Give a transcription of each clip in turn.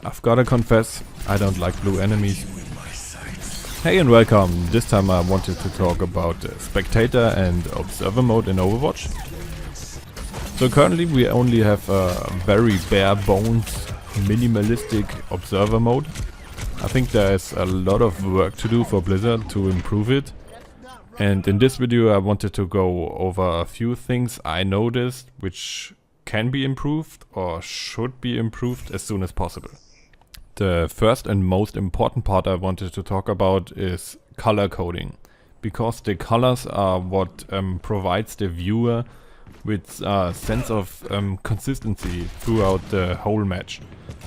I've gotta confess, I don't like blue enemies. Hey and welcome. This time I wanted to talk about Spectator and Observer mode in Overwatch. So currently we only have a very bare bones, minimalistic Observer mode. I think there's a lot of work to do for Blizzard to improve it. And in this video I wanted to go over a few things I noticed which can be improved or should be improved as soon as possible. The first and most important part I wanted to talk about is color coding, because the colors are what provides the viewer with a sense of consistency throughout the whole match.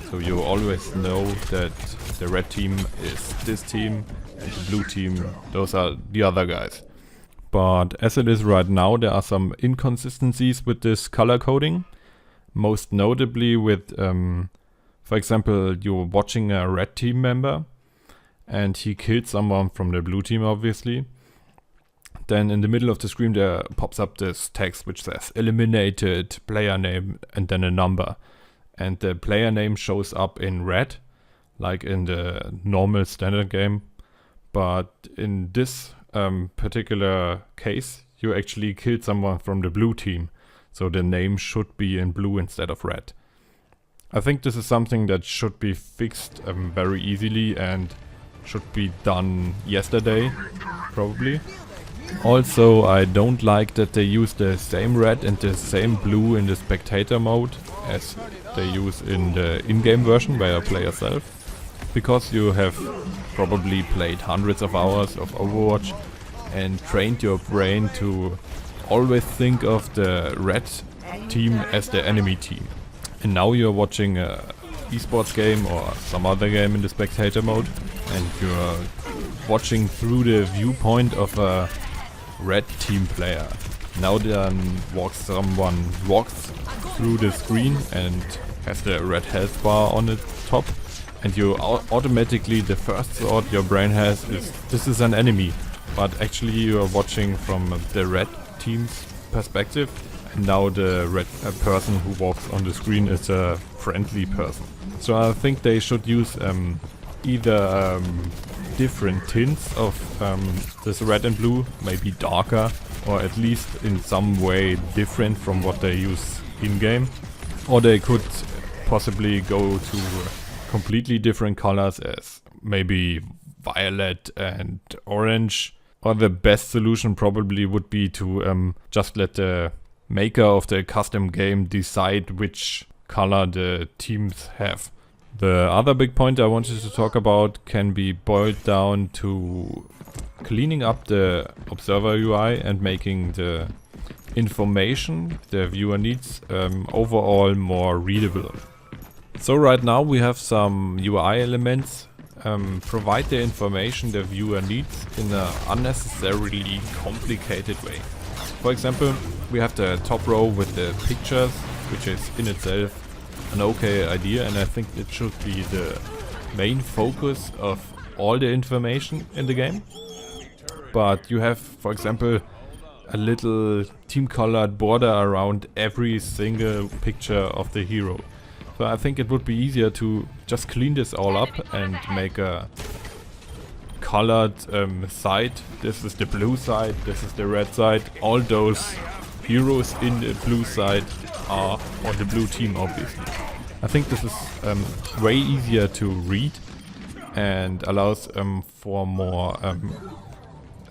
So you always know that the red team is this team and the blue team, those are the other guys. But as it is right now, there are some inconsistencies with this color coding, most notably with for example, you're watching a red team member and he killed someone from the blue team, obviously. Then in the middle of the screen there pops up this text which says eliminated, player name, and then a number. And the player name shows up in red, like in the normal standard game. But in this particular case, you actually killed someone from the blue team. So the name should be in blue instead of red. I think this is something that should be fixed very easily and should be done yesterday, probably. Also, I don't like that they use the same red and the same blue in the Spectator mode as they use in the in-game version where you play yourself. Because you have probably played hundreds of hours of Overwatch and trained your brain to always think of the red team as the enemy team. And now you're watching a esports game or some other game in the Spectator mode and you're watching through the viewpoint of a red team player. Now then someone walks through the screen and has the red health bar on the top, and you automatically, the first thought your brain has is this is an enemy, but actually you're watching from the red team's perspective. And now the red person who walks on the screen is a friendly person. So I think they should use either different tints of this red and blue, maybe darker, or at least in some way different from what they use in-game. Or they could possibly go to completely different colors as maybe violet and orange. Or the best solution probably would be to just let the maker of the custom game decide which color the teams have. The other big point I wanted to talk about can be boiled down to cleaning up the observer UI and making the information the viewer needs overall more readable. So right now we have some UI elements provide the information the viewer needs in an unnecessarily complicated way. For example, we have the top row with the pictures, which is in itself an okay idea, and I think it should be the main focus of all the information in the game. But you have, for example, a little team-colored border around every single picture of the hero. So I think it would be easier to just clean this all up and make a colored side. This is the blue side, this is the red side. All those heroes in the blue side are on the blue team, obviously. I think this is way easier to read and allows for more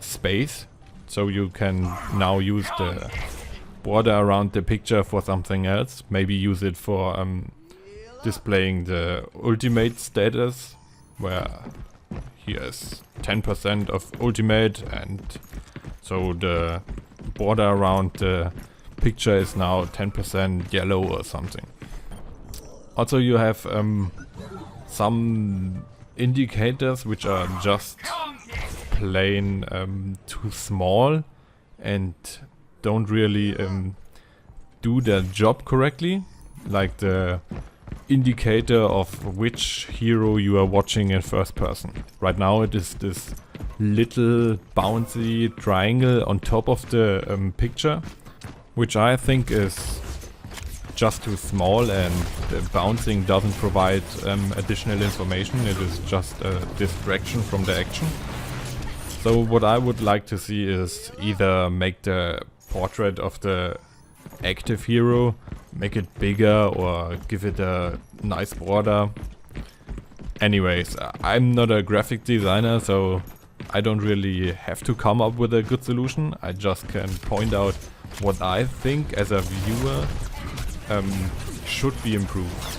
space. So you can now use the border around the picture for something else. Maybe use it for displaying the ultimate status, where he has 10% of ultimate, and so the border around the picture is now 10% yellow or something. Also you have some indicators which are just plain too small and don't really do their job correctly, like the indicator of which hero you are watching in first person. Right now it is this little bouncy triangle on top of the picture, which I think is just too small and the bouncing doesn't provide additional information. It is just a distraction from the action. So what I would like to see is either make the portrait of the active hero, make it bigger or give it a nice border. Anyways, I'm not a graphic designer, so I don't really have to come up with a good solution. I just can point out what I think as a viewer should be improved.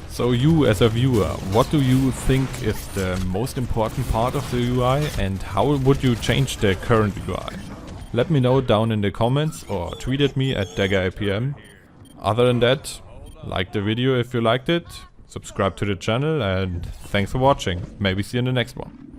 So you as a viewer, what do you think is the most important part of the UI and how would you change the current UI? Let me know down in the comments or tweet at me at DaggerAPM. Other than that, like the video if you liked it, subscribe to the channel and thanks for watching. Maybe see you in the next one.